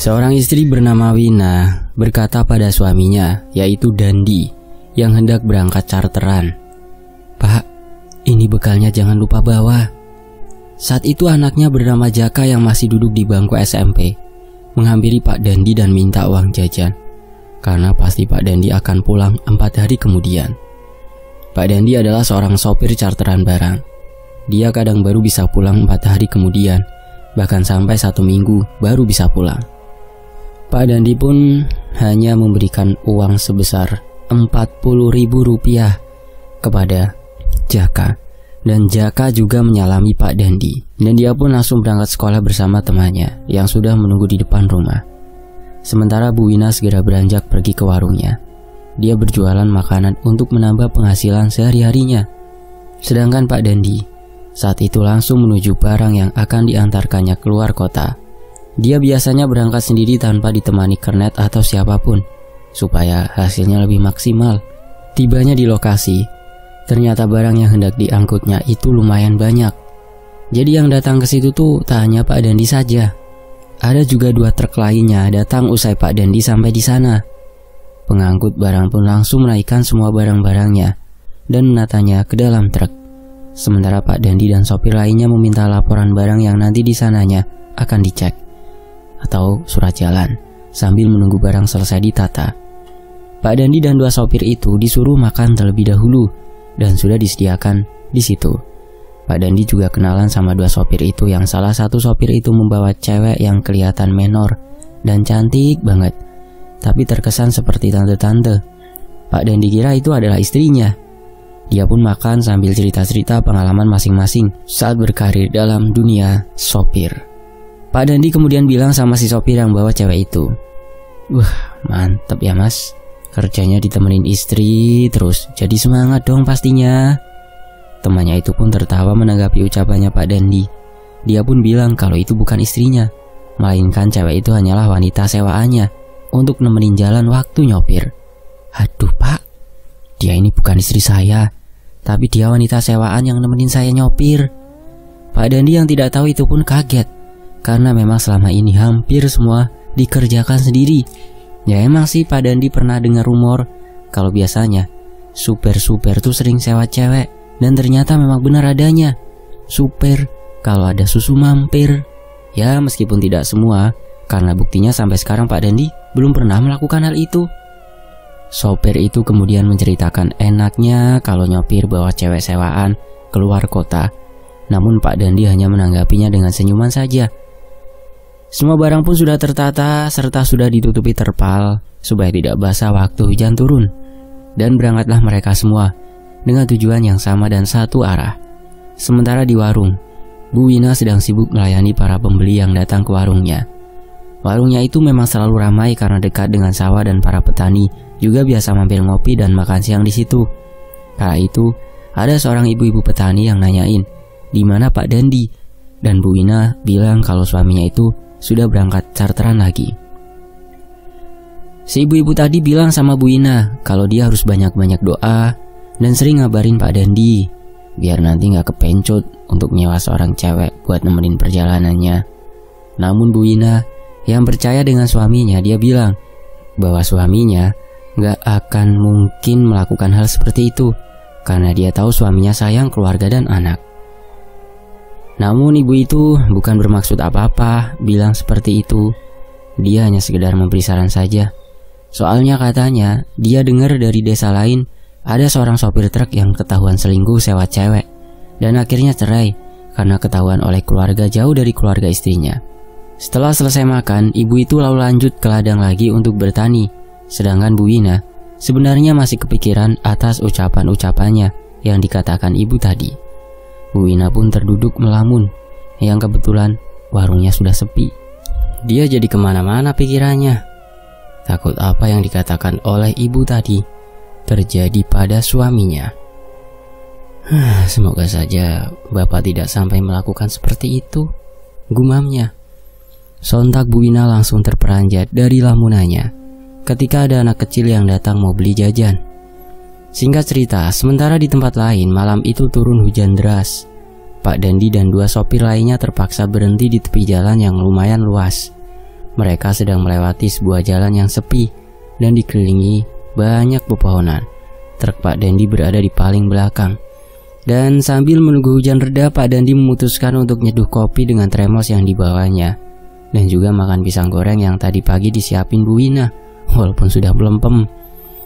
Seorang istri bernama Wina berkata pada suaminya, yaitu Dandi, yang hendak berangkat charteran, "Pak, ini bekalnya jangan lupa bawa." Saat itu anaknya bernama Jaka yang masih duduk di bangku SMP menghampiri Pak Dandi dan minta uang jajan, karena pasti Pak Dandi akan pulang 4 hari kemudian. Pak Dandi adalah seorang sopir charteran barang. Dia kadang baru bisa pulang 4 hari kemudian, bahkan sampai 1 minggu baru bisa pulang. Pak Dandi pun hanya memberikan uang sebesar Rp40.000 kepada Jaka, dan Jaka juga menyalami Pak Dandi, dan dia pun langsung berangkat sekolah bersama temannya yang sudah menunggu di depan rumah. Sementara Bu Wina segera beranjak pergi ke warungnya. Dia berjualan makanan untuk menambah penghasilan sehari-harinya. Sedangkan Pak Dandi saat itu langsung menuju barang yang akan diantarkannya keluar kota. Dia biasanya berangkat sendiri tanpa ditemani kernet atau siapapun, supaya hasilnya lebih maksimal. Tibanya di lokasi, ternyata barang yang hendak diangkutnya itu lumayan banyak. Jadi yang datang ke situ tuh tak hanya Pak Dandi saja. Ada juga 2 truk lainnya datang usai Pak Dandi sampai di sana. Pengangkut barang pun langsung menaikkan semua barang-barangnya dan menatanya ke dalam truk. Sementara Pak Dandi dan sopir lainnya meminta laporan barang yang nanti di sananya akan dicek, atau surat jalan, sambil menunggu barang selesai ditata. Pak Dandi dan 2 sopir itu disuruh makan terlebih dahulu dan sudah disediakan di situ. Pak Dandi juga kenalan sama 2 sopir itu, yang salah satu sopir itu membawa cewek yang kelihatan menor dan cantik banget, tapi terkesan seperti tante-tante. Pak Dandi kira itu adalah istrinya. Dia pun makan sambil cerita-cerita pengalaman masing-masing saat berkarir dalam dunia sopir. Pak Dandi kemudian bilang sama si sopir yang bawa cewek itu, "Wah, mantep ya mas, kerjanya ditemenin istri terus, jadi semangat dong pastinya." Temannya itu pun tertawa menanggapi ucapannya Pak Dandi. Dia pun bilang kalau itu bukan istrinya, melainkan cewek itu hanyalah wanita sewaannya untuk nemenin jalan waktu nyopir. "Aduh pak, dia ini bukan istri saya, tapi dia wanita sewaan yang nemenin saya nyopir." Pak Dandi yang tidak tahu itu pun kaget, karena memang selama ini hampir semua dikerjakan sendiri. Ya emang sih Pak Dandi pernah dengar rumor kalau biasanya supir-supir tuh sering sewa cewek, dan ternyata memang benar adanya. Supir kalau ada susu mampir. Ya meskipun tidak semua, karena buktinya sampai sekarang Pak Dandi belum pernah melakukan hal itu. Sopir itu kemudian menceritakan enaknya kalau nyopir bawa cewek sewaan keluar kota. Namun Pak Dandi hanya menanggapinya dengan senyuman saja. Semua barang pun sudah tertata serta sudah ditutupi terpal supaya tidak basah waktu hujan turun. Dan berangkatlah mereka semua dengan tujuan yang sama dan satu arah. Sementara di warung, Bu Wina sedang sibuk melayani para pembeli yang datang ke warungnya. Warungnya itu memang selalu ramai karena dekat dengan sawah, dan para petani juga biasa mampir ngopi dan makan siang di situ. Kala itu, ada seorang ibu-ibu petani yang nanyain di mana Pak Dandi, dan Bu Wina bilang kalau suaminya itu sudah berangkat charteran lagi. Si ibu-ibu tadi bilang sama Bu Wina kalau dia harus banyak-banyak doa dan sering ngabarin Pak Dandi biar nanti gak kepencut untuk nyewa seorang cewek buat nemenin perjalanannya. Namun Bu Wina yang percaya dengan suaminya, dia bilang bahwa suaminya gak akan mungkin melakukan hal seperti itu karena dia tahu suaminya sayang keluarga dan anak. Namun ibu itu bukan bermaksud apa-apa bilang seperti itu. Dia hanya sekedar memberi saran saja. Soalnya katanya dia dengar dari desa lain ada seorang sopir truk yang ketahuan selingkuh sewa cewek, dan akhirnya cerai karena ketahuan oleh keluarga jauh dari keluarga istrinya. Setelah selesai makan, ibu itu lalu lanjut ke ladang lagi untuk bertani. Sedangkan Bu Wina sebenarnya masih kepikiran atas ucapan-ucapannya yang dikatakan ibu tadi. Bu Wina pun terduduk melamun, yang kebetulan warungnya sudah sepi. Dia jadi kemana-mana pikirannya. Takut apa yang dikatakan oleh ibu tadi terjadi pada suaminya. Semoga saja bapak tidak sampai melakukan seperti itu, gumamnya. Sontak Bu Wina langsung terperanjat dari lamunannya ketika ada anak kecil yang datang mau beli jajan. Singkat cerita, sementara di tempat lain malam itu turun hujan deras. Pak Dandi dan 2 sopir lainnya terpaksa berhenti di tepi jalan yang lumayan luas. Mereka sedang melewati sebuah jalan yang sepi dan dikelilingi banyak pepohonan. Truk Pak Dandi berada di paling belakang. Dan sambil menunggu hujan reda, Pak Dandi memutuskan untuk nyeduh kopi dengan termos yang dibawanya. Dan juga makan pisang goreng yang tadi pagi disiapin Bu Wina, walaupun sudah melempem.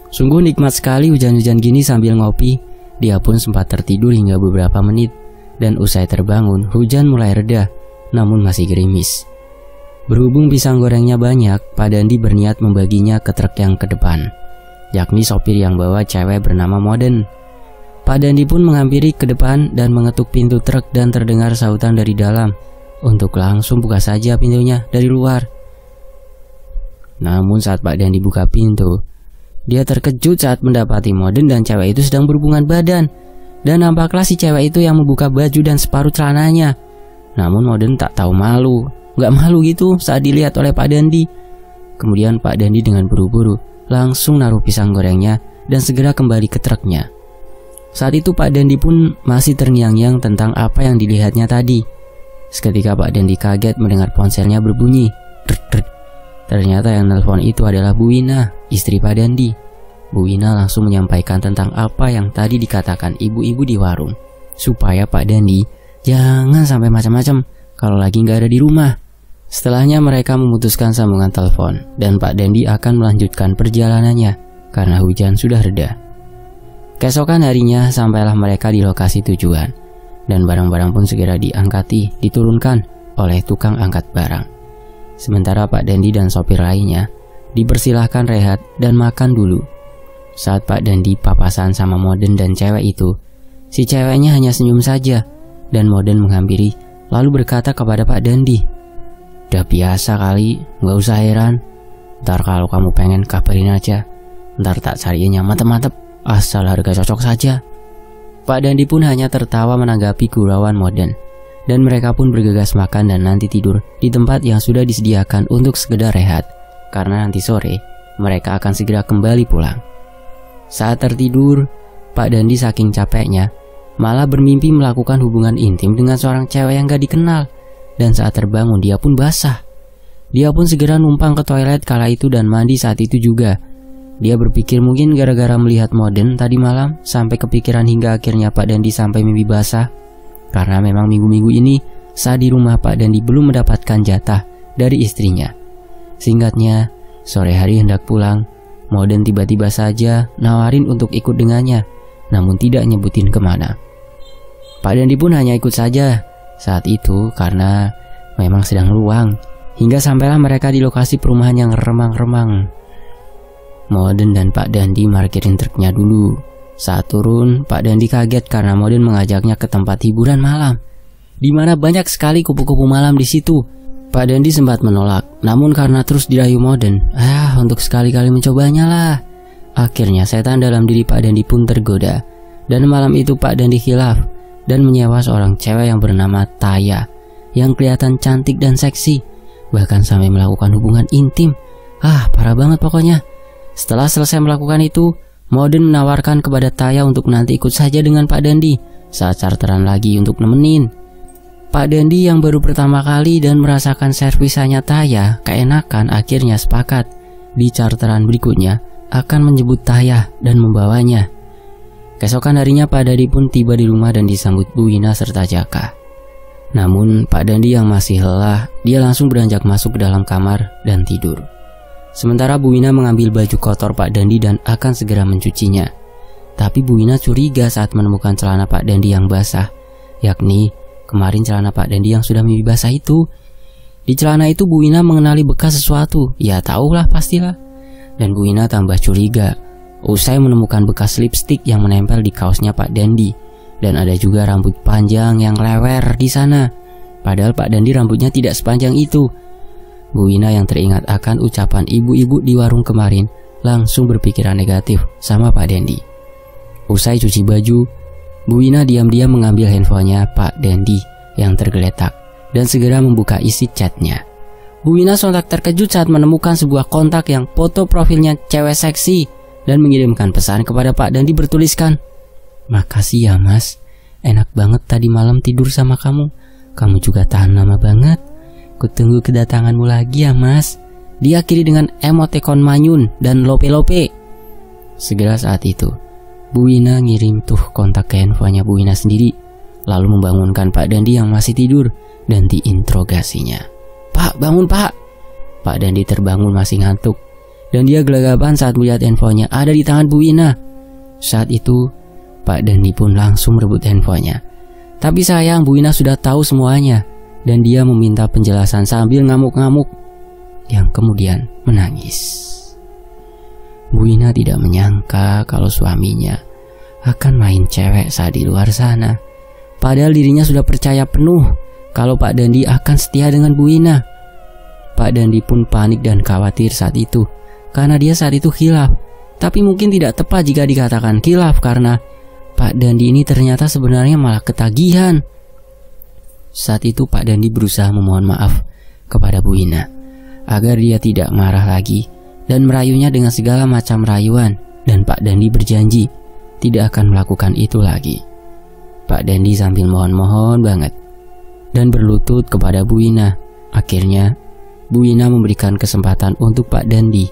Sungguh nikmat sekali hujan-hujan gini sambil ngopi. Dia pun sempat tertidur hingga beberapa menit. Dan usai terbangun, hujan mulai reda, namun masih gerimis. Berhubung pisang gorengnya banyak, Pak Dandi berniat membaginya ke truk yang ke depan, yakni sopir yang bawa cewek bernama Moden. Pak Dandi pun menghampiri ke depan dan mengetuk pintu truk dan terdengar sautan dari dalam untuk langsung buka saja pintunya dari luar. Namun saat Pak Dandi buka pintu, dia terkejut saat mendapati Moden dan cewek itu sedang berhubungan badan. Dan nampaklah si cewek itu yang membuka baju dan separuh celananya. Namun Moden tak tahu malu, gak malu gitu saat dilihat oleh Pak Dandi. Kemudian Pak Dandi dengan buru-buru langsung naruh pisang gorengnya dan segera kembali ke truknya. Saat itu Pak Dandi pun masih terngiang-ngiang tentang apa yang dilihatnya tadi. Seketika Pak Dandi kaget mendengar ponselnya berbunyi. Ternyata yang nelpon itu adalah Bu Wina, istri Pak Dandi. Bu Wina langsung menyampaikan tentang apa yang tadi dikatakan ibu-ibu di warung, supaya Pak Dandi jangan sampai macam-macam kalau lagi nggak ada di rumah. Setelahnya mereka memutuskan sambungan telepon dan Pak Dandi akan melanjutkan perjalanannya karena hujan sudah reda. Keesokan harinya sampailah mereka di lokasi tujuan dan barang-barang pun segera diturunkan oleh tukang angkat barang. Sementara Pak Dandi dan sopir lainnya dipersilahkan rehat dan makan dulu. Saat Pak Dandi papasan sama Moden dan cewek itu, si ceweknya hanya senyum saja dan Moden menghampiri lalu berkata kepada Pak Dandi, "Udah biasa kali, gak usah heran. Ntar kalau kamu pengen kabarin aja. Ntar tak cariin yang mantep-mantep, asal harga cocok saja." Pak Dandi pun hanya tertawa menanggapi gurauan Moden. Dan mereka pun bergegas makan dan nanti tidur di tempat yang sudah disediakan untuk sekedar rehat. Karena nanti sore, mereka akan segera kembali pulang. Saat tertidur, Pak Dandi saking capeknya, malah bermimpi melakukan hubungan intim dengan seorang cewek yang gak dikenal. Dan saat terbangun dia pun basah. Dia pun segera numpang ke toilet kala itu dan mandi saat itu juga. Dia berpikir mungkin gara-gara melihat Moden tadi malam sampai kepikiran hingga akhirnya Pak Dandi sampai mimpi basah. Karena memang minggu-minggu ini saat di rumah Pak Dandi belum mendapatkan jatah dari istrinya. Singkatnya, sore hari hendak pulang, Moden tiba-tiba saja nawarin untuk ikut dengannya, namun tidak nyebutin kemana. Pak Dandi pun hanya ikut saja saat itu karena memang sedang luang, hingga sampailah mereka di lokasi perumahan yang remang-remang. Moden dan Pak Dandi parkirin truknya dulu. Saat turun, Pak Dandi kaget karena Moden mengajaknya ke tempat hiburan malam, di mana banyak sekali kupu-kupu malam di situ. Pak Dandi sempat menolak, namun karena terus dirayu Moden, untuk sekali-kali mencobanya lah. Akhirnya setan dalam diri Pak Dandi pun tergoda, dan malam itu Pak Dandi khilaf dan menyewa seorang cewek yang bernama Taya, yang kelihatan cantik dan seksi, bahkan sampai melakukan hubungan intim. Parah banget pokoknya. Setelah selesai melakukan itu, Moden menawarkan kepada Taya untuk nanti ikut saja dengan Pak Dandi saat charteran lagi untuk nemenin. Pak Dandi yang baru pertama kali dan merasakan servisannya Taya keenakan akhirnya sepakat di charteran berikutnya akan menjemput Taya dan membawanya. Keesokan harinya Pak Dandi pun tiba di rumah dan disambut Bu Wina serta Jaka. Namun Pak Dandi yang masih lelah, dia langsung beranjak masuk ke dalam kamar dan tidur. Sementara Bu Wina mengambil baju kotor Pak Dandi dan akan segera mencucinya. Tapi Bu Wina curiga saat menemukan celana Pak Dandi yang basah, yakni kemarin celana Pak Dandi yang sudah mimpi basah itu. Di celana itu Bu Wina mengenali bekas sesuatu, ya tahulah pastilah. Dan Bu Wina tambah curiga usai menemukan bekas lipstik yang menempel di kaosnya Pak Dandi. Dan ada juga rambut panjang yang lewer di sana. Padahal Pak Dandi rambutnya tidak sepanjang itu. Bu Wina yang teringat akan ucapan ibu-ibu di warung kemarin langsung berpikiran negatif sama Pak Dandi. Usai cuci baju, Bu Wina diam-diam mengambil handphonenya Pak Dandi yang tergeletak dan segera membuka isi chatnya. Bu Wina sontak terkejut saat menemukan sebuah kontak yang foto profilnya cewek seksi dan mengirimkan pesan kepada Pak Dandi bertuliskan, "Makasih ya mas, enak banget tadi malam tidur sama kamu. Kamu juga tahan lama banget. Kutunggu kedatanganmu lagi ya mas." diakhiri dengan emoticon manyun dan lope-lope. Segera saat itu, Bu Wina ngirim tuh kontak ke handphonenya Bu Wina sendiri, lalu membangunkan Pak Dandi yang masih tidur dan diinterogasinya. "Pak, bangun Pak!" Pak Dandi terbangun masih ngantuk, dan dia gelagapan saat melihat handphonenya ada di tangan Bu Wina. Saat itu, Pak Dandi pun langsung merebut handphonenya. Tapi sayang, Bu Wina sudah tahu semuanya, dan dia meminta penjelasan sambil ngamuk-ngamuk, yang kemudian menangis. Bu Wina tidak menyangka kalau suaminya akan main cewek saat di luar sana. Padahal dirinya sudah percaya penuh kalau Pak Dandi akan setia dengan Bu Wina. Pak Dandi pun panik dan khawatir saat itu, karena dia saat itu khilaf. Tapi mungkin tidak tepat jika dikatakan khilaf, karena Pak Dandi ini ternyata sebenarnya malah ketagihan. Saat itu Pak Dandi berusaha memohon maaf kepada Bu Wina agar dia tidak marah lagi, dan merayunya dengan segala macam rayuan, dan Pak Dandi berjanji tidak akan melakukan itu lagi. Pak Dandi sambil mohon-mohon banget dan berlutut kepada Bu Wina. Akhirnya Bu Wina memberikan kesempatan untuk Pak Dandi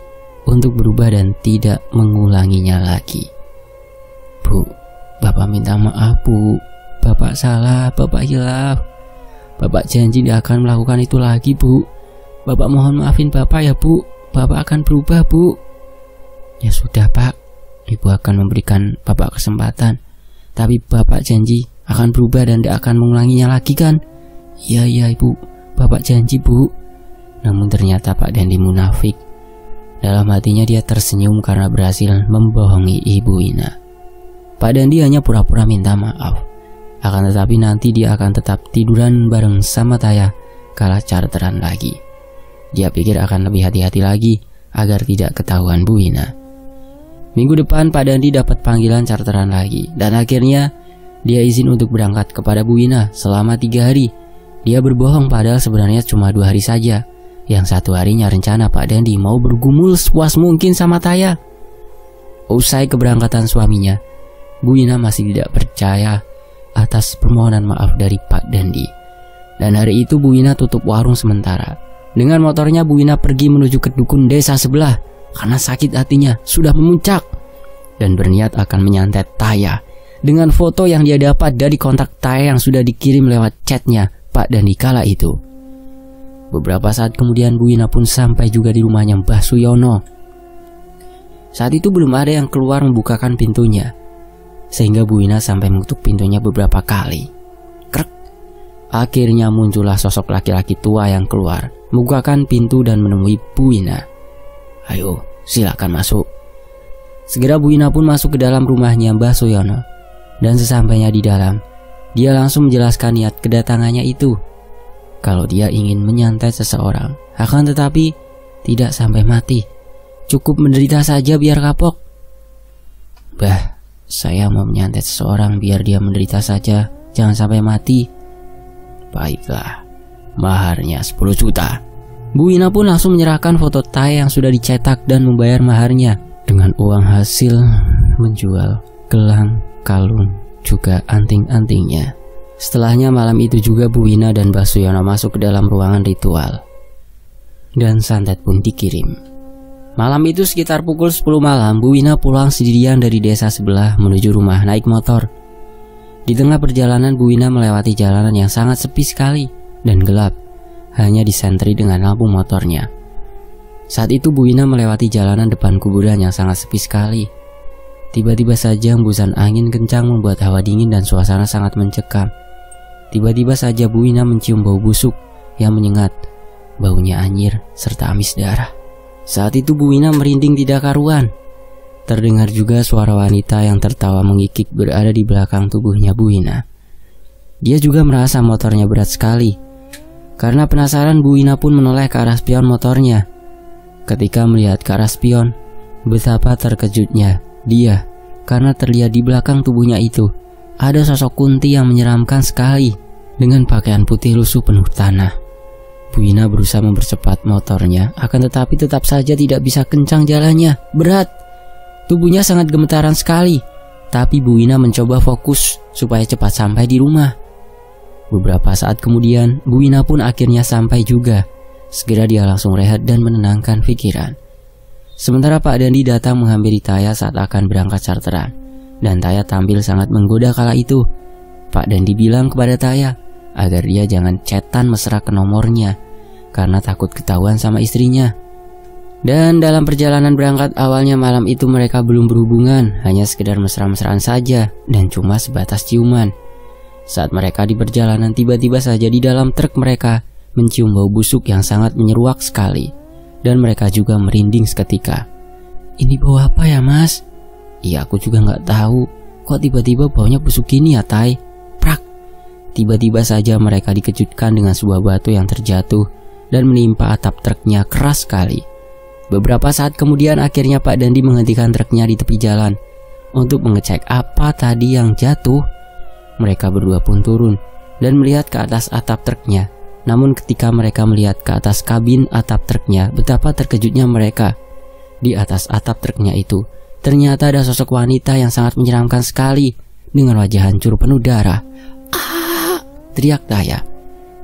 untuk berubah dan tidak mengulanginya lagi. "Bu, Bapak minta maaf Bu, Bapak salah, Bapak hilaf. Bapak janji tidak akan melakukan itu lagi Bu. Bapak mohon maafin Bapak ya Bu, Bapak akan berubah Bu." "Ya sudah Pak, Ibu akan memberikan Bapak kesempatan, tapi Bapak janji akan berubah dan tidak akan mengulanginya lagi kan?" Iya Ibu, Bapak janji Bu." Namun ternyata Pak Dandi munafik. Dalam hatinya dia tersenyum karena berhasil membohongi Ibu Wina. Pak Dandi hanya pura-pura minta maaf, akan tetapi nanti dia akan tetap tiduran bareng sama Taya kala charteran lagi. Dia pikir akan lebih hati-hati lagi agar tidak ketahuan Bu Wina. Minggu depan Pak Dandi dapat panggilan charteran lagi, dan akhirnya dia izin untuk berangkat kepada Bu Wina selama 3 hari. Dia berbohong padahal sebenarnya cuma 2 hari saja. Yang 1 harinya rencana Pak Dandi mau bergumul sepuas mungkin sama Taya. Usai keberangkatan suaminya, Bu Wina masih tidak percaya atas permohonan maaf dari Pak Dandi. Dan hari itu Bu Wina tutup warung sementara. Dengan motornya Bu Wina pergi menuju ke dukun desa sebelah karena sakit hatinya sudah memuncak, dan berniat akan menyantet Taya dengan foto yang dia dapat dari kontak Taya yang sudah dikirim lewat chatnya Pak Dandi kala itu. Beberapa saat kemudian Bu Wina pun sampai juga di rumahnya Mbah Suyono. Saat itu belum ada yang keluar membukakan pintunya, sehingga Bu Wina sampai mengetuk pintunya beberapa kali. Krek. Akhirnya muncullah sosok laki-laki tua yang keluar, membukakan pintu dan menemui Bu Wina. "Ayo, silakan masuk." Segera Bu Wina pun masuk ke dalam rumahnya Mbah Suyono, dan sesampainya di dalam, dia langsung menjelaskan niat kedatangannya itu, kalau dia ingin menyantet seseorang, akan tetapi tidak sampai mati, cukup menderita saja biar kapok. "Bah, saya mau menyantet seseorang biar dia menderita saja, jangan sampai mati." "Baiklah, maharnya 10 juta." Bu Wina pun langsung menyerahkan foto Taya yang sudah dicetak dan membayar maharnya dengan uang hasil menjual gelang, kalung, juga anting-antingnya. Setelahnya malam itu juga Bu Wina dan Mbah Suyono masuk ke dalam ruangan ritual, dan santet pun dikirim. Malam itu sekitar pukul 10 malam, Bu Wina pulang sendirian dari desa sebelah menuju rumah naik motor. Di tengah perjalanan Bu Wina melewati jalanan yang sangat sepi sekali dan gelap, hanya disentri dengan lampu motornya. Saat itu Bu Wina melewati jalanan depan kuburan yang sangat sepi sekali. Tiba-tiba saja hembusan angin kencang membuat hawa dingin dan suasana sangat mencekam. Tiba-tiba saja Bu Wina mencium bau busuk yang menyengat, baunya anyir serta amis darah. Saat itu Bu Wina merinding tidak karuan. Terdengar juga suara wanita yang tertawa mengikik berada di belakang tubuhnya Bu Wina. Dia juga merasa motornya berat sekali. Karena penasaran, Bu Wina pun menoleh ke arah spion motornya. Ketika melihat ke arah spion, betapa terkejutnya dia karena terlihat di belakang tubuhnya itu ada sosok Kunti yang menyeramkan sekali dengan pakaian putih lusuh penuh tanah. Bu Wina berusaha mempercepat motornya, akan tetapi tetap saja tidak bisa kencang jalannya. Berat. Tubuhnya sangat gemetaran sekali. Tapi Bu Wina mencoba fokus supaya cepat sampai di rumah. Beberapa saat kemudian, Bu Wina pun akhirnya sampai juga. Segera dia langsung rehat dan menenangkan pikiran. Sementara Pak Dandi datang menghampiri Taya saat akan berangkat charteran, dan Taya tampil sangat menggoda kala itu. Pak Dandi bilang kepada Taya agar dia jangan chatan mesra ke nomornya karena takut ketahuan sama istrinya. Dan dalam perjalanan berangkat awalnya malam itu mereka belum berhubungan, hanya sekedar mesra-mesraan saja dan cuma sebatas ciuman. Saat mereka di perjalanan, tiba-tiba saja di dalam truk mereka mencium bau busuk yang sangat menyeruak sekali, dan mereka juga merinding seketika. "Ini bau apa ya, Mas?" "Iya, aku juga nggak tahu. Kok tiba-tiba baunya busuk gini ya, Tai?" Prak! Tiba-tiba saja mereka dikejutkan dengan sebuah batu yang terjatuh dan menimpa atap truknya keras sekali. Beberapa saat kemudian akhirnya Pak Dandi menghentikan truknya di tepi jalan untuk mengecek apa tadi yang jatuh. Mereka berdua pun turun dan melihat ke atas atap truknya. Namun ketika mereka melihat ke atas kabin atap truknya, betapa terkejutnya mereka. Di atas atap truknya itu ternyata ada sosok wanita yang sangat menyeramkan sekali dengan wajah hancur penuh darah. "Ah!" teriak Taya.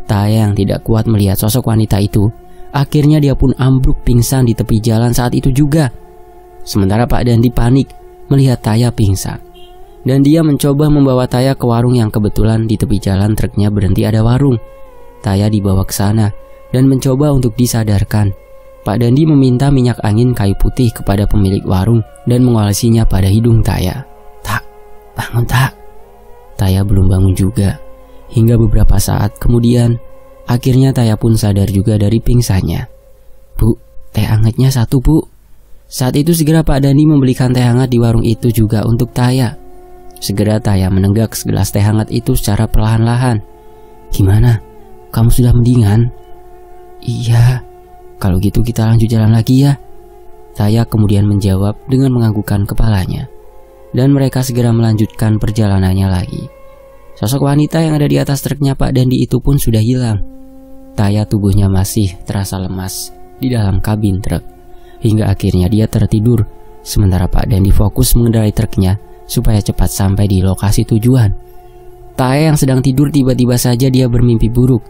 Taya yang tidak kuat melihat sosok wanita itu, akhirnya dia pun ambruk pingsan di tepi jalan saat itu juga. Sementara Pak Dandi panik melihat Taya pingsan, dan dia mencoba membawa Taya ke warung yang kebetulan di tepi jalan truknya berhenti ada warung. Taya dibawa ke sana dan mencoba untuk disadarkan. Pak Dandi meminta minyak angin kayu putih kepada pemilik warung dan mengolesinya pada hidung Taya. "Tak, bangun tak." Taya belum bangun juga. Hingga beberapa saat kemudian, akhirnya Taya pun sadar juga dari pingsannya. "Bu, teh hangatnya satu, Bu." Saat itu segera Pak Dandi membelikan teh hangat di warung itu juga untuk Taya. Segera Taya menenggak segelas teh hangat itu secara perlahan-lahan. "Gimana? Kamu sudah mendingan?" "Iya, kalau gitu kita lanjut jalan lagi ya." Taya kemudian menjawab dengan menganggukkan kepalanya. Dan mereka segera melanjutkan perjalanannya lagi. Sosok wanita yang ada di atas truknya Pak Dandi itu pun sudah hilang. Taya tubuhnya masih terasa lemas di dalam kabin truk. Hingga akhirnya dia tertidur, sementara Pak Dandi fokus mengendarai truknya supaya cepat sampai di lokasi tujuan. Taya yang sedang tidur tiba-tiba saja dia bermimpi buruk.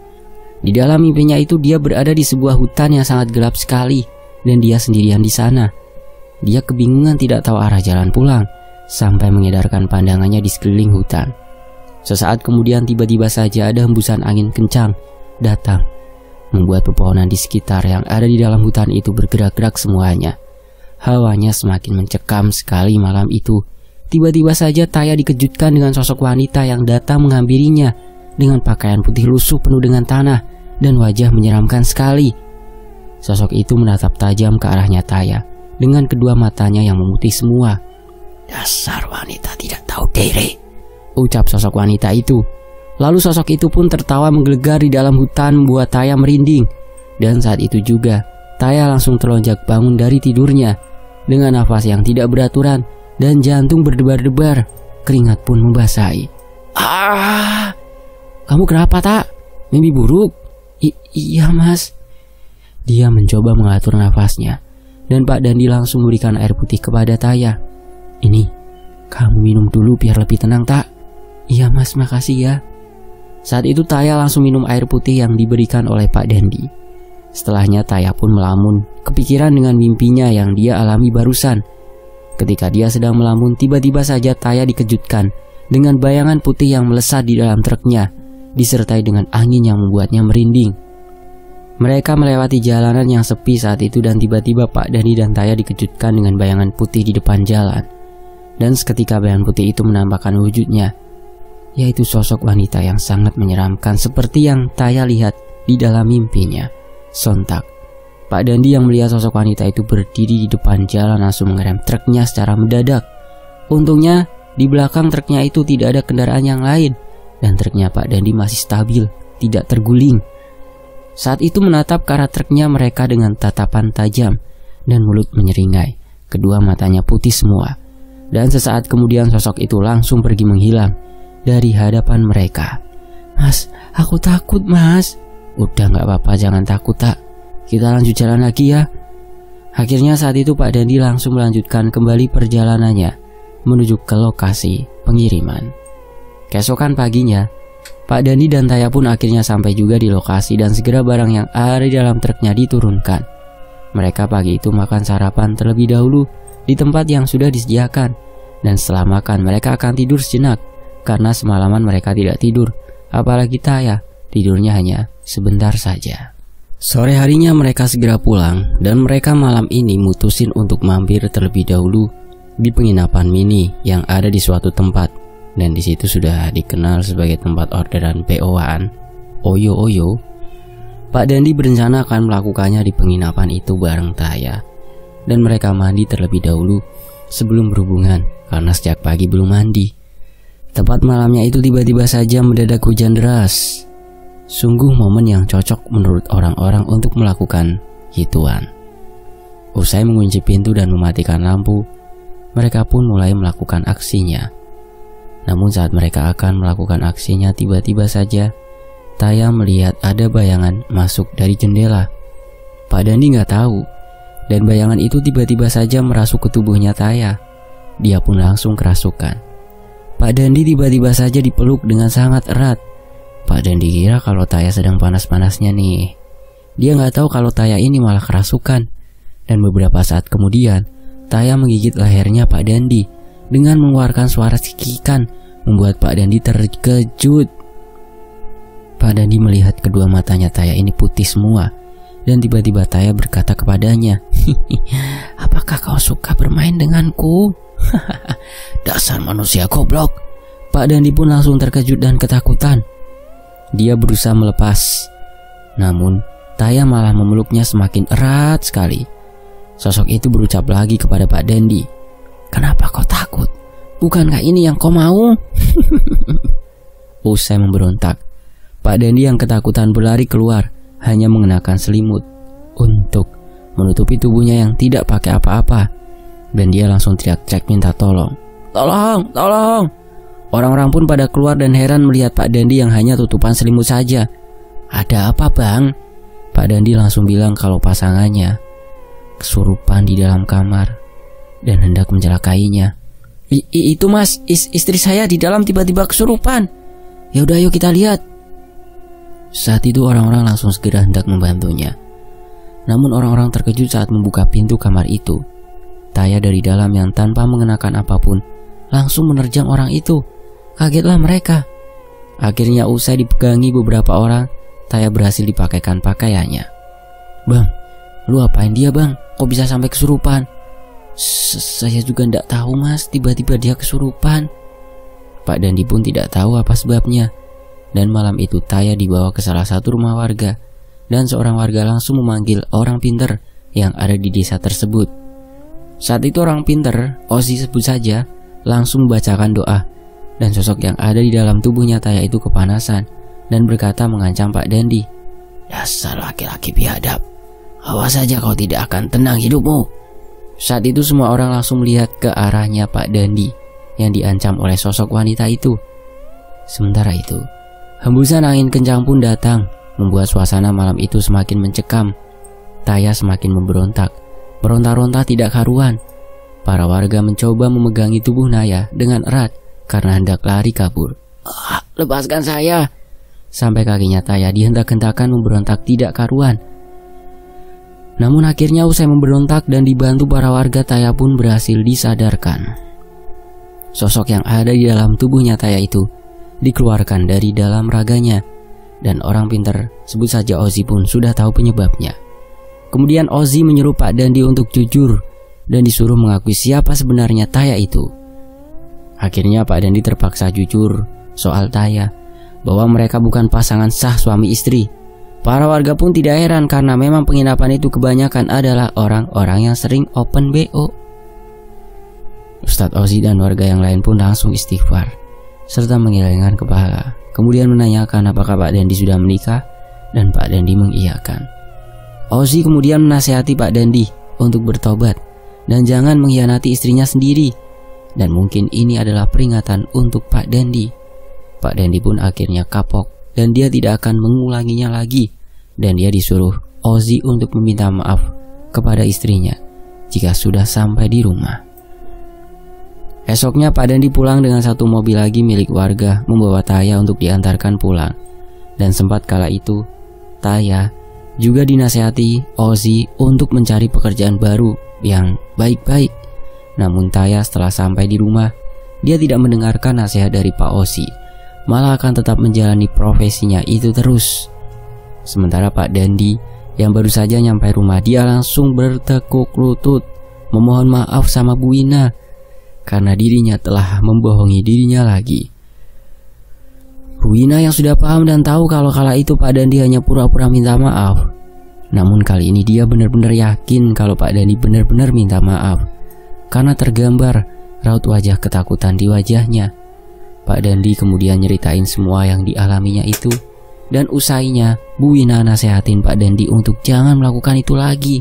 Di dalam mimpinya itu dia berada di sebuah hutan yang sangat gelap sekali dan dia sendirian di sana. Dia kebingungan tidak tahu arah jalan pulang sampai mengedarkan pandangannya di sekeliling hutan. Sesaat kemudian tiba-tiba saja ada hembusan angin kencang datang, membuat pepohonan di sekitar yang ada di dalam hutan itu bergerak-gerak semuanya. Hawanya semakin mencekam sekali malam itu. Tiba-tiba saja Taya dikejutkan dengan sosok wanita yang datang menghampirinya dengan pakaian putih lusuh penuh dengan tanah dan wajah menyeramkan sekali. Sosok itu menatap tajam ke arahnya Taya dengan kedua matanya yang memutih semua. "Dasar wanita tidak tahu diri," ucap sosok wanita itu. Lalu sosok itu pun tertawa menggelegar di dalam hutan membuat Taya merinding. Dan saat itu juga Taya langsung terlonjak bangun dari tidurnya dengan nafas yang tidak beraturan dan jantung berdebar-debar. Keringat pun membasahi. "Ah! Kamu kenapa tak? Mimpi buruk?" Iya Mas." Dia mencoba mengatur nafasnya, dan Pak Dandi langsung memberikan air putih kepada Taya. "Ini, kamu minum dulu biar lebih tenang tak?" "Iya Mas, makasih ya." Saat itu Taya langsung minum air putih yang diberikan oleh Pak Dandi. Setelahnya Taya pun melamun, kepikiran dengan mimpinya yang dia alami barusan. Ketika dia sedang melamun, tiba-tiba saja Taya dikejutkan dengan bayangan putih yang melesat di dalam truknya, disertai dengan angin yang membuatnya merinding. Mereka melewati jalanan yang sepi saat itu dan tiba-tiba Pak Dandi dan Taya dikejutkan dengan bayangan putih di depan jalan. Dan seketika bayangan putih itu menampakkan wujudnya, yaitu sosok wanita yang sangat menyeramkan seperti yang Taya lihat di dalam mimpinya. Sontak, Pak Dandi yang melihat sosok wanita itu berdiri di depan jalan langsung mengerem truknya secara mendadak. Untungnya di belakang truknya itu tidak ada kendaraan yang lain dan truknya Pak Dandi masih stabil, tidak terguling. Saat itu menatap ke arah truknya mereka dengan tatapan tajam dan mulut menyeringai. Kedua matanya putih semua. Dan sesaat kemudian sosok itu langsung pergi menghilang dari hadapan mereka. "Mas, aku takut Mas." "Udah gak apa-apa, jangan takut tak. Kita lanjut jalan lagi ya." Akhirnya saat itu Pak Dandi langsung melanjutkan kembali perjalanannya menuju ke lokasi pengiriman. Keesokan paginya, Pak Dandi dan Taya pun akhirnya sampai juga di lokasi dan segera barang yang ada di dalam truknya diturunkan. Mereka pagi itu makan sarapan terlebih dahulu di tempat yang sudah disediakan. Dan setelah makan mereka akan tidur sejenak karena semalaman mereka tidak tidur. Apalagi Taya, tidurnya hanya sebentar saja. Sore harinya mereka segera pulang dan mereka malam ini mutusin untuk mampir terlebih dahulu di penginapan mini yang ada di suatu tempat. Dan di situ sudah dikenal sebagai tempat orderan PO-an, Oyo-Oyo. Pak Dandi berencana akan melakukannya di penginapan itu bareng Taya. Dan mereka mandi terlebih dahulu sebelum berhubungan karena sejak pagi belum mandi. Tepat malamnya itu tiba-tiba saja mendadak hujan deras. Sungguh momen yang cocok menurut orang-orang untuk melakukan gituan. Usai mengunci pintu dan mematikan lampu, mereka pun mulai melakukan aksinya. Namun saat mereka akan melakukan aksinya, tiba-tiba saja Taya melihat ada bayangan masuk dari jendela. Pak Dandi nggak tahu, dan bayangan itu tiba-tiba saja merasuk ke tubuhnya Taya. Dia pun langsung kerasukan. Pak Dandi tiba-tiba saja dipeluk dengan sangat erat. Pak Dandi kira kalau Taya sedang panas-panasnya nih. Dia nggak tahu kalau Taya ini malah kerasukan. Dan beberapa saat kemudian, Taya menggigit lehernya Pak Dandi dengan mengeluarkan suara sikikan, membuat Pak Dandi terkejut. Pak Dandi melihat kedua matanya Taya ini putih semua. Dan tiba-tiba Taya berkata kepadanya, "Apakah kau suka bermain denganku?" "Dasar manusia goblok." Pak Dandi pun langsung terkejut dan ketakutan. Dia berusaha melepas, namun Taya malah memeluknya semakin erat sekali. Sosok itu berucap lagi kepada Pak Dandi, "Kenapa kau takut? Bukankah ini yang kau mau?" Usai memberontak, Pak Dandi yang ketakutan berlari keluar, hanya mengenakan selimut untuk menutupi tubuhnya yang tidak pakai apa-apa. Dan dia langsung teriak-teriak minta tolong. "Tolong, tolong!" Orang-orang pun pada keluar dan heran melihat Pak Dandi yang hanya tutupan selimut saja. "Ada apa, Bang?" Pak Dandi langsung bilang kalau pasangannya kesurupan di dalam kamar dan hendak mencelakainya. Itu mas, istri saya di dalam tiba-tiba kesurupan. Ya udah, ayo kita lihat." Saat itu orang-orang langsung segera hendak membantunya. Namun orang-orang terkejut saat membuka pintu kamar itu. Taya dari dalam yang tanpa mengenakan apapun langsung menerjang orang itu. Kagetlah mereka. Akhirnya usai dipegangi beberapa orang, Taya berhasil dipakaikan pakaiannya. "Bang, lu apain dia bang? Kok bisa sampai kesurupan?" Saya juga tidak tahu mas, tiba-tiba dia kesurupan." Pak Dandi pun tidak tahu apa sebabnya. Dan malam itu Taya dibawa ke salah satu rumah warga. Dan seorang warga langsung memanggil orang pinter yang ada di desa tersebut. Saat itu orang pinter, Ozi sebut saja, langsung membacakan doa. Dan sosok yang ada di dalam tubuhnya Taya itu kepanasan dan berkata mengancam Pak Dandi, "Dasar laki-laki biadab, awas saja kau tidak akan tenang hidupmu." Saat itu semua orang langsung melihat ke arahnya Pak Dandi yang diancam oleh sosok wanita itu. Sementara itu, hembusan angin kencang pun datang, membuat suasana malam itu semakin mencekam. Taya semakin memberontak, meronta-ronta tidak karuan. Para warga mencoba memegangi tubuh Naya dengan erat karena hendak lari kabur. "Lepaskan saya!" Sampai kakinya Taya dihentak-hentakan memberontak tidak karuan. Namun akhirnya usai memberontak dan dibantu para warga, Taya pun berhasil disadarkan. Sosok yang ada di dalam tubuhnya Taya itu dikeluarkan dari dalam raganya. Dan orang pintar, sebut saja Ozi pun sudah tahu penyebabnya. Kemudian Ozi menyuruh Pak Dandi untuk jujur dan disuruh mengakui siapa sebenarnya Taya itu. Akhirnya Pak Dandi terpaksa jujur soal Taya, bahwa mereka bukan pasangan sah suami istri. Para warga pun tidak heran karena memang penginapan itu kebanyakan adalah orang-orang yang sering open BO. Ustadz Ozi dan warga yang lain pun langsung istighfar serta mengelengkan kepala. Kemudian menanyakan apakah Pak Dandi sudah menikah, dan Pak Dandi mengiyakan. Ozi kemudian menasihati Pak Dandi untuk bertobat dan jangan mengkhianati istrinya sendiri. Dan mungkin ini adalah peringatan untuk Pak Dandi. Pak Dandi pun akhirnya kapok dan dia tidak akan mengulanginya lagi. Dan dia disuruh Ozi untuk meminta maaf kepada istrinya jika sudah sampai di rumah. Esoknya Pak Dandi pulang dengan satu mobil lagi milik warga membawa Taya untuk diantarkan pulang. Dan sempat kala itu, Taya juga dinasihati Ozzy untuk mencari pekerjaan baru yang baik-baik. Namun Taya setelah sampai di rumah, dia tidak mendengarkan nasihat dari Pak Ozzy, malah akan tetap menjalani profesinya itu terus. Sementara Pak Dandi yang baru saja nyampe rumah, dia langsung bertekuk lutut memohon maaf sama Bu Wina karena dirinya telah membohongi dirinya lagi. Bu Wina yang sudah paham dan tahu kalau kala itu Pak Dandi hanya pura-pura minta maaf. Namun kali ini dia benar-benar yakin kalau Pak Dandi benar-benar minta maaf, karena tergambar raut wajah ketakutan di wajahnya. Pak Dandi kemudian nyeritain semua yang dialaminya itu, dan usainya Bu Wina nasehatin Pak Dandi untuk jangan melakukan itu lagi.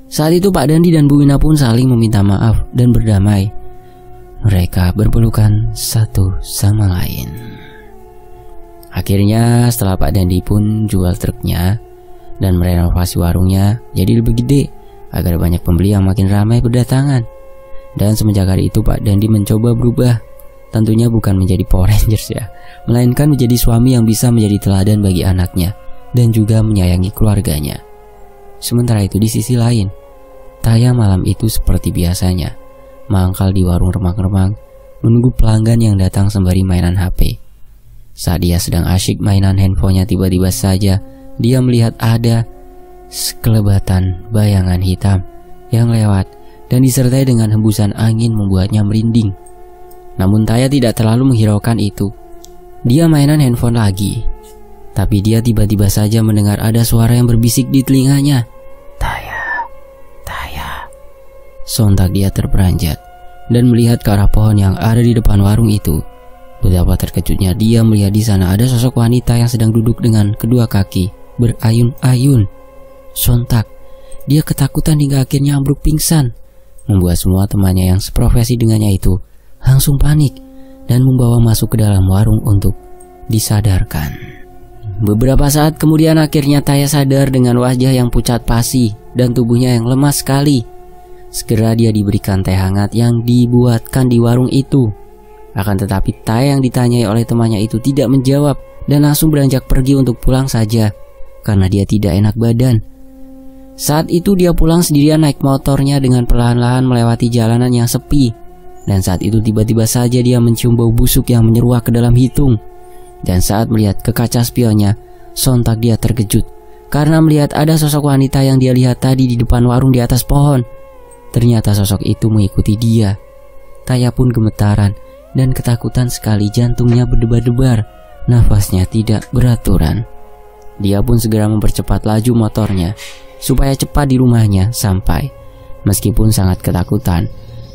Saat itu Pak Dandi dan Bu Wina pun saling meminta maaf dan berdamai. Mereka berpelukan satu sama lain. Akhirnya setelah Pak Dandi pun jual truknya dan merenovasi warungnya jadi lebih gede agar banyak pembeli yang makin ramai berdatangan. Dan semenjak hari itu Pak Dandi mencoba berubah. Tentunya bukan menjadi Power Rangers ya, melainkan menjadi suami yang bisa menjadi teladan bagi anaknya dan juga menyayangi keluarganya. Sementara itu di sisi lain, Taya malam itu seperti biasanya mangkal di warung remang-remang menunggu pelanggan yang datang sembari mainan HP. Saat dia sedang asyik mainan handphonenya, tiba-tiba saja dia melihat ada sekelebatan bayangan hitam yang lewat dan disertai dengan hembusan angin membuatnya merinding. Namun Taya tidak terlalu menghiraukan itu. Dia mainan handphone lagi. Tapi dia tiba-tiba saja mendengar ada suara yang berbisik di telinganya. Taya, Taya. Sontak dia terperanjat dan melihat ke arah pohon yang ada di depan warung itu. Betapa terkejutnya dia melihat di sana ada sosok wanita yang sedang duduk dengan kedua kaki berayun-ayun. Sontak dia ketakutan hingga akhirnya ambruk pingsan, membuat semua temannya yang seprofesi dengannya itu langsung panik dan membawa masuk ke dalam warung untuk disadarkan. Beberapa saat kemudian akhirnya Taya sadar dengan wajah yang pucat pasi dan tubuhnya yang lemas sekali. Segera dia diberikan teh hangat yang dibuatkan di warung itu. Akan tetapi Taya yang ditanyai oleh temannya itu tidak menjawab dan langsung beranjak pergi untuk pulang saja karena dia tidak enak badan. Saat itu dia pulang sendirian naik motornya dengan perlahan-lahan melewati jalanan yang sepi. Dan saat itu tiba-tiba saja dia mencium bau busuk yang menyeruak ke dalam hidung. Dan saat melihat ke kaca spionnya, sontak dia terkejut karena melihat ada sosok wanita yang dia lihat tadi di depan warung di atas pohon. Ternyata sosok itu mengikuti dia. Taya pun gemetaran dan ketakutan sekali, jantungnya berdebar-debar, nafasnya tidak beraturan. Dia pun segera mempercepat laju motornya supaya cepat di rumahnya sampai. Meskipun sangat ketakutan,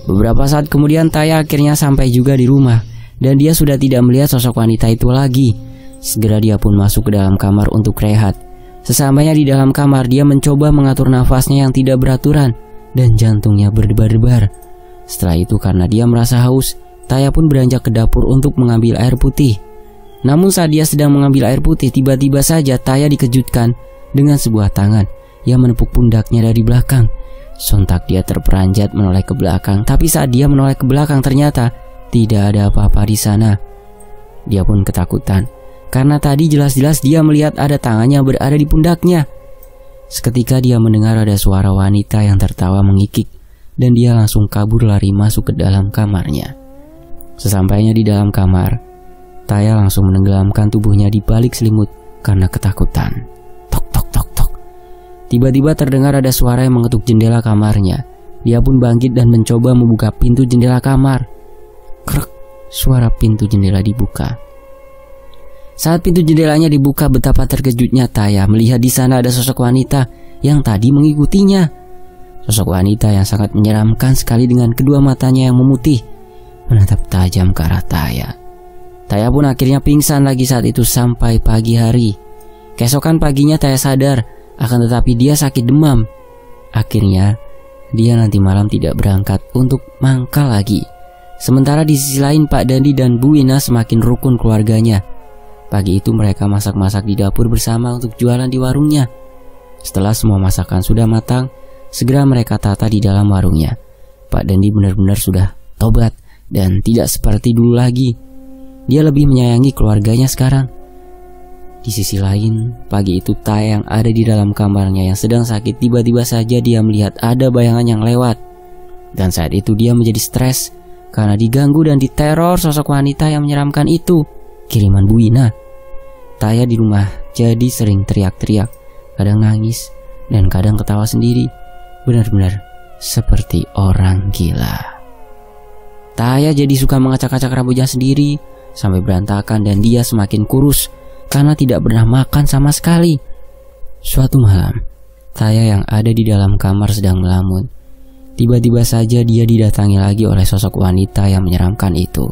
beberapa saat kemudian Taya akhirnya sampai juga di rumah dan dia sudah tidak melihat sosok wanita itu lagi. Segera dia pun masuk ke dalam kamar untuk rehat. Sesampainya di dalam kamar, dia mencoba mengatur nafasnya yang tidak beraturan dan jantungnya berdebar-debar. Setelah itu karena dia merasa haus, Taya pun beranjak ke dapur untuk mengambil air putih. Namun saat dia sedang mengambil air putih, tiba-tiba saja Taya dikejutkan dengan sebuah tangan yang menepuk pundaknya dari belakang. Sontak dia terperanjat menoleh ke belakang, tapi saat dia menoleh ke belakang ternyata tidak ada apa-apa di sana. Dia pun ketakutan karena tadi jelas-jelas dia melihat ada tangannya berada di pundaknya. Seketika dia mendengar ada suara wanita yang tertawa mengikik dan dia langsung kabur lari masuk ke dalam kamarnya. Sesampainya di dalam kamar, Taya langsung menenggelamkan tubuhnya di balik selimut karena ketakutan. Tok tok tok tok. Tiba-tiba terdengar ada suara yang mengetuk jendela kamarnya. Dia pun bangkit dan mencoba membuka pintu jendela kamar. Krek, suara pintu jendela dibuka. Saat pintu jendelanya dibuka, betapa terkejutnya Taya melihat di sana ada sosok wanita yang tadi mengikutinya. Sosok wanita yang sangat menyeramkan sekali dengan kedua matanya yang memutih, menatap tajam ke arah Taya. Taya pun akhirnya pingsan lagi saat itu sampai pagi hari. Keesokan paginya Taya sadar, akan tetapi dia sakit demam. Akhirnya dia nanti malam tidak berangkat untuk mangkal lagi. Sementara di sisi lain Pak Dandi dan Bu Wina semakin rukun keluarganya. Pagi itu mereka masak-masak di dapur bersama untuk jualan di warungnya. Setelah semua masakan sudah matang, segera mereka tata di dalam warungnya. Pak Dandi benar-benar sudah tobat dan tidak seperti dulu lagi. Dia lebih menyayangi keluarganya sekarang. Di sisi lain, pagi itu Taya yang ada di dalam kamarnya yang sedang sakit, tiba-tiba saja dia melihat ada bayangan yang lewat. Dan saat itu dia menjadi stres karena diganggu dan diteror sosok wanita yang menyeramkan itu, kiriman Bu Wina. Taya di rumah jadi sering teriak-teriak, kadang nangis dan kadang ketawa sendiri, benar-benar seperti orang gila. Taya jadi suka mengacak-acak rambutnya sendiri sampai berantakan dan dia semakin kurus karena tidak pernah makan sama sekali. Suatu malam, Taya yang ada di dalam kamar sedang melamun. Tiba-tiba saja dia didatangi lagi oleh sosok wanita yang menyeramkan itu.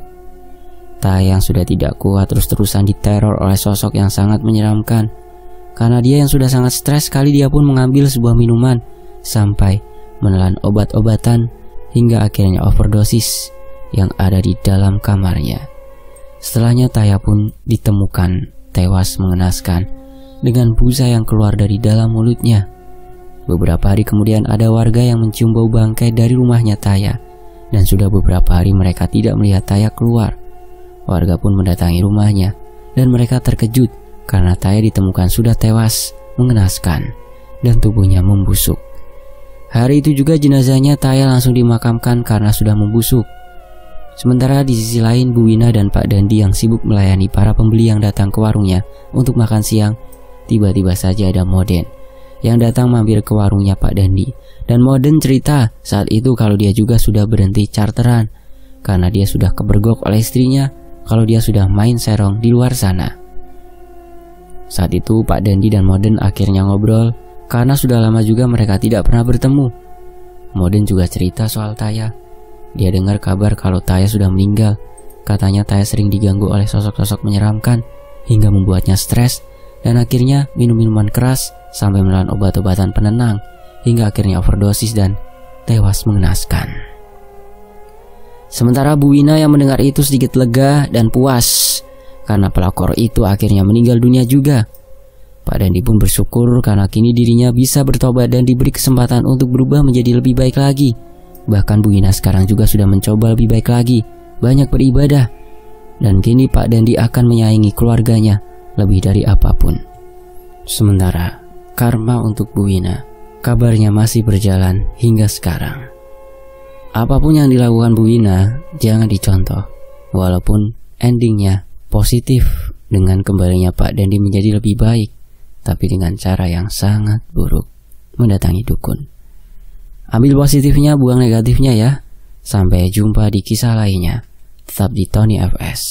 Taya yang sudah tidak kuat terus-terusan diteror oleh sosok yang sangat menyeramkan. Karena dia yang sudah sangat stres sekali, dia pun mengambil sebuah minuman sampai menelan obat-obatan hingga akhirnya overdosis yang ada di dalam kamarnya. Setelahnya Taya pun ditemukan tewas mengenaskan dengan busa yang keluar dari dalam mulutnya. Beberapa hari kemudian ada warga yang mencium bau bangkai dari rumahnya Taya, dan sudah beberapa hari mereka tidak melihat Taya keluar. Warga pun mendatangi rumahnya dan mereka terkejut karena Taya ditemukan sudah tewas mengenaskan dan tubuhnya membusuk. Hari itu juga jenazahnya Taya langsung dimakamkan karena sudah membusuk. Sementara di sisi lain Bu Wina dan Pak Dandi yang sibuk melayani para pembeli yang datang ke warungnya untuk makan siang, tiba-tiba saja ada Moden yang datang mampir ke warungnya Pak Dandi. Dan Moden cerita saat itu kalau dia juga sudah berhenti charteran karena dia sudah kebergok oleh istrinya kalau dia sudah main serong di luar sana. Saat itu Pak Dandi dan Moden akhirnya ngobrol karena sudah lama juga mereka tidak pernah bertemu. Moden juga cerita soal Taya. Dia dengar kabar kalau Taya sudah meninggal. Katanya Taya sering diganggu oleh sosok-sosok menyeramkan hingga membuatnya stres dan akhirnya minum minuman keras sampai menelan obat-obatan penenang hingga akhirnya overdosis dan tewas mengenaskan. Sementara Bu Wina yang mendengar itu sedikit lega dan puas karena pelakor itu akhirnya meninggal dunia juga. Pak Dandi pun bersyukur karena kini dirinya bisa bertobat dan diberi kesempatan untuk berubah menjadi lebih baik lagi. Bahkan Bu Wina sekarang juga sudah mencoba lebih baik lagi, banyak beribadah. Dan kini Pak Dandi akan menyayangi keluarganya lebih dari apapun. Sementara karma untuk Bu Wina, kabarnya masih berjalan hingga sekarang. Apapun yang dilakukan Bu Wina, jangan dicontoh. Walaupun endingnya positif dengan kembalinya Pak Dandi menjadi lebih baik, tapi dengan cara yang sangat buruk, mendatangi dukun. Ambil positifnya, buang negatifnya ya. Sampai jumpa di kisah lainnya. Tetap di Tony FS.